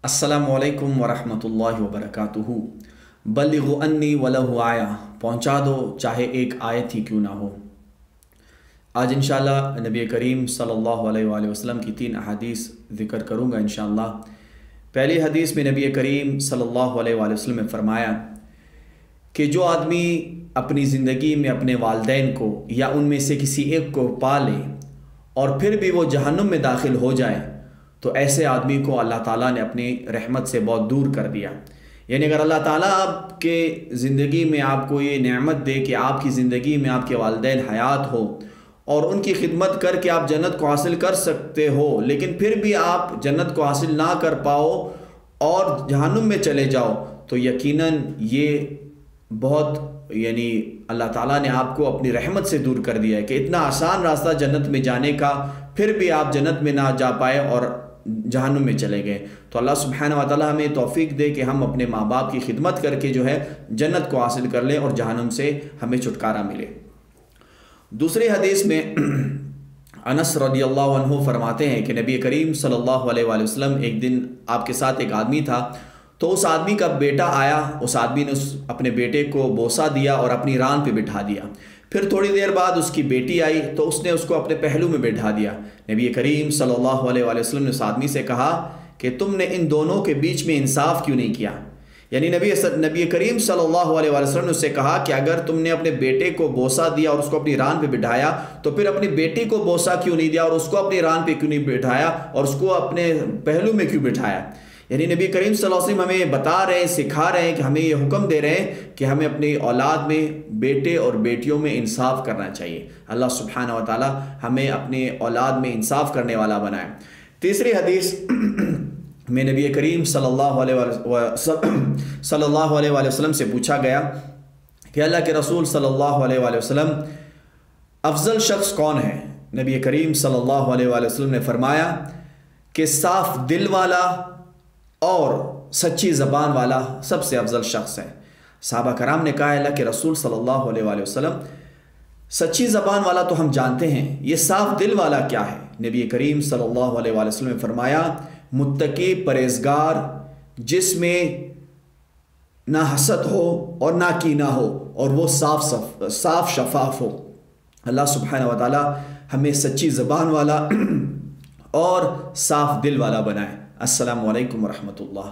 अस्सलामु अलैकुम वरहमतुल्लाहि वबरकातुहू। बल्लिगु अन्नी वलहु आया, पहुँचा दो चाहे एक आयत ही क्यों ना हो। आज इंशाअल्लाह नबी करीम सल्लल्लाहु अलैहि वसल्लम की 3 अहादीस ज़िक्र करूँगा इंशाअल्लाह। पहली हदीस में नबी करीम सल्लल्लाहु अलैहि वसल्लम ने फरमाया कि जो आदमी अपनी ज़िंदगी में अपने वालिदैन को या उनमें से किसी एक को पाले और फिर भी वो जहन्नुम में दाखिल हो जाए तो ऐसे आदमी को अल्लाह ताला ने अपनी रहमत से बहुत दूर कर दिया। यानी अगर अल्लाह ताला आपके ज़िंदगी में आपको ये नेमत दे कि आपकी ज़िंदगी में आपके वालिदैन हयात हो और उनकी खिदमत करके आप जन्नत को हासिल कर सकते हो, लेकिन फिर भी आप जन्नत को हासिल ना कर पाओ और जहन्नुम में चले जाओ, तो यकीनन ये बहुत अल्लाह ताला ने आपको अपनी रहमत से दूर कर दिया है कि इतना आसान रास्ता जन्नत में जाने का, फिर भी आप जन्नत में ना जा पाए और जहन्नुम में चले गए। तो अल्लाह सुब्हानहू व तआला हमें तौफीक दे कि हम अपने माँ बाप की खिदमत करके जो है जन्नत को हासिल कर लें और जहन्नुम से हमें छुटकारा मिले। दूसरी हदीस में अनस रदियल्लाहु अन्हु फरमाते हैं कि नबी करीम सल्लल्लाहु अलैहि वसल्लम एक दिन आपके साथ एक आदमी था, तो उस आदमी का बेटा आया। उस आदमी ने अपने बेटे को बोसा दिया और अपनी रान पे बिठा दिया। फिर थोड़ी देर बाद उसकी बेटी आई तो उसने उसको अपने पहलू में बिठा दिया। नबी करीम सल्लल्लाहु अलैहि वसल्लम ने उस आदमी से कहा कि तुमने इन दोनों के बीच में इंसाफ क्यों नहीं किया। यानी नबी करीम सल्लल्लाहु अलैहि वसल्लम ने उससे कहा कि अगर तुमने अपने बेटे को बोसा दिया और उसको अपनी रान पे बिठाया तो फिर अपनी बेटी को बोसा क्यों नहीं दिया और उसको अपनी रान पे क्यों नहीं बिठाया और उसको अपने पहलू में क्यों बिठाया। यानी नबी करीम सल्लल्लाहु अलैहि वसल्लम हमें बता रहे हैं, सिखा रहे हैं कि हमें ये हुक्म दे रहे हैं कि हमें अपनी औलाद में बेटे और बेटियों में इंसाफ करना चाहिए। अल्लाह सुब्हानहू व तआला हमें अपने औलाद में इंसाफ करने वाला बनाए। तीसरी हदीस में नबी करीम सल्लल्लाहु अलैहि वसल्लम से पूछा गया कि अल्लाह के रसूल सल्लल्लाहु अलैहि वसल्लम अफजल शख्स कौन है। नबी करीम सल्लल्लाहु अलैहि वसल्लम ने फरमाया कि साफ दिल वाला और सच्ची ज़बान वाला सबसे अफजल शख्स है। सहाबा कराम ने कहा अल्लाह के रसूल सल्लल्लाहु अलैहि वसल्लम सच्ची ज़बान वाला तो हम जानते हैं, ये साफ दिल वाला क्या है। नबी करीम सल्लल्लाहु अलैहि वसल्लम ने फरमाया मुत्तकी परहेज़गार जिसमें ना हसद हो और ना कीना हो और वो साफ शफाफ हो। अल्लाह सुब्हानहू व तआला हमें सच्ची ज़बान वाला और साफ दिल वाला बनाए। अस्सलामु अलैकुम वरहमतुल्लाह।